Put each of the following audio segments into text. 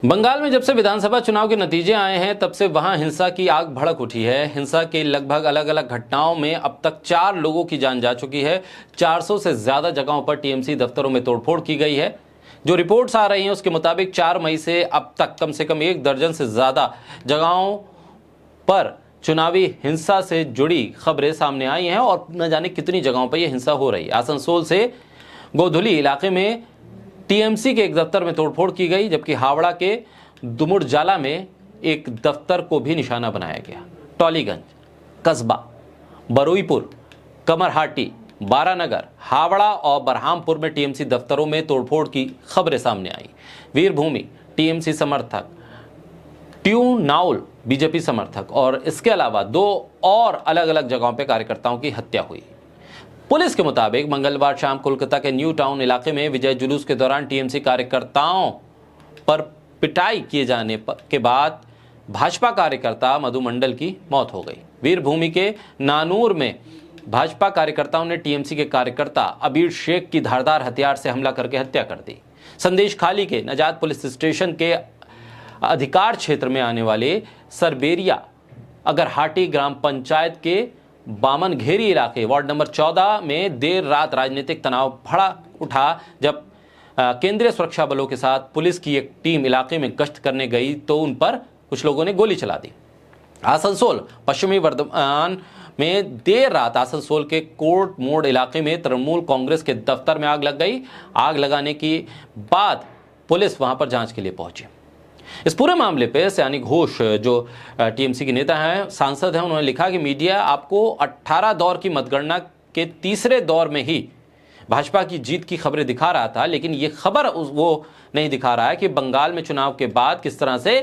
बंगाल में जब से विधानसभा चुनाव के नतीजे आए हैं तब से वहां हिंसा की आग भड़क उठी है। हिंसा के लगभग अलग अलग घटनाओं में अब तक 4 लोगों की जान जा चुकी है। 400 से ज्यादा जगहों पर टीएमसी दफ्तरों में तोड़फोड़ की गई है। जो रिपोर्ट्स आ रही हैं उसके मुताबिक 4 मई से अब तक कम से कम 1 दर्जन से ज्यादा जगहों पर चुनावी हिंसा से जुड़ी खबरें सामने आई हैं और न जाने कितनी जगहों पर यह हिंसा हो रही है। आसनसोल से गोधुली इलाके में टीएमसी के एक दफ्तर में तोड़फोड़ की गई, जबकि हावड़ा के दुमुड़जाला में एक दफ्तर को भी निशाना बनाया गया। टॉलीगंज, कस्बा, बरुईपुर, कमरहाटी, बारानगर, हावड़ा और बरहामपुर में टीएमसी दफ्तरों में तोड़फोड़ की खबरें सामने आई। वीरभूमि टीएमसी समर्थक, ट्यूनाउल बीजेपी समर्थक और इसके अलावा 2 और अलग अलग जगहों पर कार्यकर्ताओं की हत्या हुई। पुलिस के मुताबिक मंगलवार शाम कोलकाता के न्यू टाउन इलाके में विजय जुलूस के दौरान टीएमसी कार्यकर्ताओं पर पिटाई किए जाने के बाद भाजपा कार्यकर्ता मधु मंडल की मौत हो गई। वीरभूमि के नानूर में भाजपा कार्यकर्ताओं ने टीएमसी के कार्यकर्ता अबीर शेख की धारदार हथियार से हमला करके हत्या कर दी। संदेश खाली के नजात पुलिस स्टेशन के अधिकार क्षेत्र में आने वाले सरबेरिया अगरहाटी ग्राम पंचायत के बामन घेरी इलाके वार्ड नंबर 14 में देर रात राजनीतिक तनाव भड़ा उठा जब केंद्रीय सुरक्षा बलों के साथ पुलिस की एक टीम इलाके में गश्त करने गई तो उन पर कुछ लोगों ने गोली चला दी। आसनसोल पश्चिमी वर्धमान में देर रात आसनसोल के कोर्ट मोड़ इलाके में तृणमूल कांग्रेस के दफ्तर में आग लग गई। आग लगाने के बाद पुलिस वहां पर जांच के लिए पहुंची। इस पूरे मामले पे सयानी घोष जो टीएमसी के नेता हैं, सांसद हैं, उन्होंने लिखा कि मीडिया आपको 18 दौर की मतगणना के तीसरे दौर में ही भाजपा की जीत की खबरें दिखा रहा था, लेकिन ये खबर वो नहीं दिखा रहा है कि बंगाल में चुनाव के बाद किस तरह से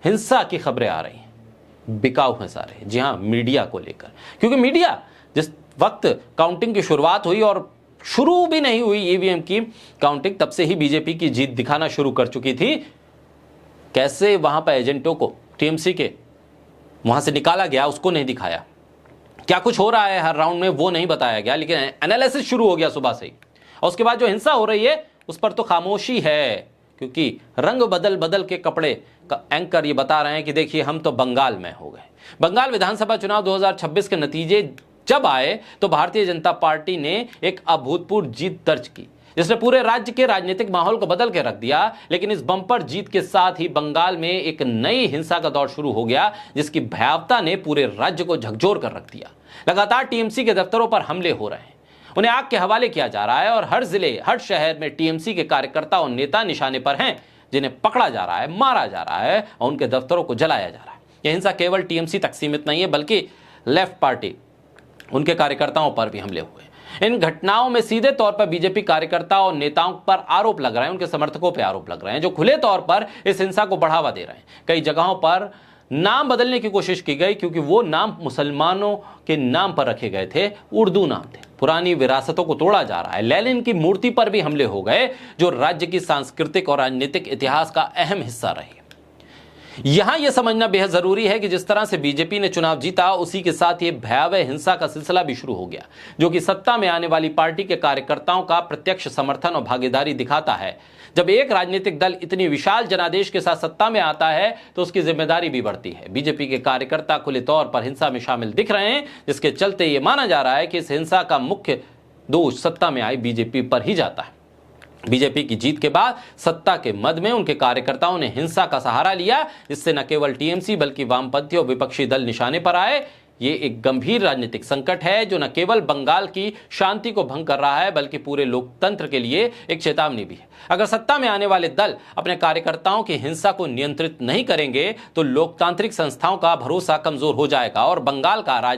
हिंसा की खबरें आ रही हैं। बिकाऊ हैं सारे, जी हाँ, मीडिया को लेकर। क्योंकि मीडिया जिस वक्त काउंटिंग की शुरुआत हुई और शुरू भी नहीं हुई ईवीएम की काउंटिंग, तब से ही बीजेपी की जीत दिखाना शुरू कर चुकी थी। कैसे वहां पर एजेंटों को टीएमसी के वहां से निकाला गया उसको नहीं दिखाया, क्या कुछ हो रहा है हर राउंड में वो नहीं बताया गया, लेकिन एनालिसिस शुरू हो गया सुबह से ही। और उसके बाद जो हिंसा हो रही है उस पर तो खामोशी है, क्योंकि रंग बदल बदल के कपड़े का एंकर ये बता रहे हैं कि देखिए हम तो बंगाल में हो गए। बंगाल विधानसभा चुनाव 2026 के नतीजे जब आए तो भारतीय जनता पार्टी ने एक अभूतपूर्व जीत दर्ज की, जिसने पूरे राज्य के राजनीतिक माहौल को बदल के रख दिया। लेकिन इस बम्पर जीत के साथ ही बंगाल में एक नई हिंसा का दौर शुरू हो गया, जिसकी भयावता ने पूरे राज्य को झकझोर कर रख दिया। लगातार टीएमसी के दफ्तरों पर हमले हो रहे हैं, उन्हें आग के हवाले किया जा रहा है और हर जिले हर शहर में टीएमसी के कार्यकर्ता और नेता निशाने पर हैं, जिन्हें पकड़ा जा रहा है, मारा जा रहा है और उनके दफ्तरों को जलाया जा रहा है। यह हिंसा केवल टीएमसी तक सीमित नहीं है, बल्कि लेफ्ट पार्टी उनके कार्यकर्ताओं पर भी हमले हुए। इन घटनाओं में सीधे तौर पर बीजेपी कार्यकर्ता और नेताओं पर आरोप लग रहे हैं, उनके समर्थकों पर आरोप लग रहे हैं, जो खुले तौर पर इस हिंसा को बढ़ावा दे रहे हैं। कई जगहों पर नाम बदलने की कोशिश की गई, क्योंकि वो नाम मुसलमानों के नाम पर रखे गए थे, उर्दू नाम थे। पुरानी विरासतों को तोड़ा जा रहा है। लेनिन की मूर्ति पर भी हमले हो गए, जो राज्य की सांस्कृतिक और राजनीतिक इतिहास का अहम हिस्सा रही। यहां यह समझना बेहद जरूरी है कि जिस तरह से बीजेपी ने चुनाव जीता, उसी के साथ ये भयावह हिंसा का सिलसिला भी शुरू हो गया, जो कि सत्ता में आने वाली पार्टी के कार्यकर्ताओं का प्रत्यक्ष समर्थन और भागीदारी दिखाता है। जब एक राजनीतिक दल इतनी विशाल जनादेश के साथ सत्ता में आता है तो उसकी जिम्मेदारी भी बढ़ती है। बीजेपी के कार्यकर्ता खुले तौर पर हिंसा में शामिल दिख रहे हैं, जिसके चलते यह माना जा रहा है कि इस हिंसा का मुख्य दोष सत्ता में आई बीजेपी पर ही जाता है। बीजेपी की जीत के बाद सत्ता के मद में उनके कार्यकर्ताओं ने हिंसा का सहारा लिया, जिससे न केवल टीएमसी बल्कि वामपंथी और विपक्षी दल निशाने पर आए। ये एक गंभीर राजनीतिक संकट है, जो न केवल बंगाल की शांति को भंग कर रहा है, बल्कि पूरे लोकतंत्र के लिए एक चेतावनी भी है। अगर सत्ता में आने वाले दल अपने कार्यकर्ताओं की हिंसा को नियंत्रित नहीं करेंगे तो लोकतांत्रिक संस्थाओं का भरोसा कमजोर हो जाएगा और बंगाल का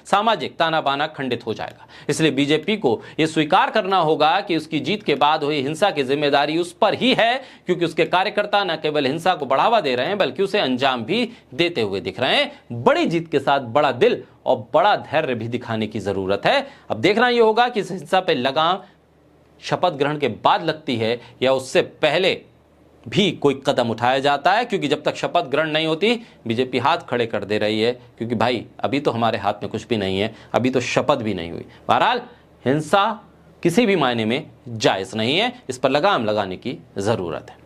सामाजिक ताना बाना खंडित हो जाएगा। इसलिए बीजेपी को यह स्वीकार करना होगा कि उसकी जीत के बाद हुई हिंसा की जिम्मेदारी उस पर ही है, क्योंकि उसके कार्यकर्ता न केवल हिंसा को बढ़ावा दे रहे हैं बल्कि उसे अंजाम भी देते हुए दिख रहे हैं। बड़ी जीत के साथ बड़ा दिल और बड़ा धैर्य भी दिखाने की जरूरत है। अब देखना यह होगा कि इस हिंसा पे लगाम शपथ ग्रहण के बाद लगती है या उससे पहले भी कोई कदम उठाया जाता है, क्योंकि जब तक शपथ ग्रहण नहीं होती बीजेपी हाथ खड़े कर दे रही है, क्योंकि भाई अभी तो हमारे हाथ में कुछ भी नहीं है, अभी तो शपथ भी नहीं हुई। बहरहाल हिंसा किसी भी मायने में जायज नहीं है, इस पर लगाम लगाने की जरूरत है।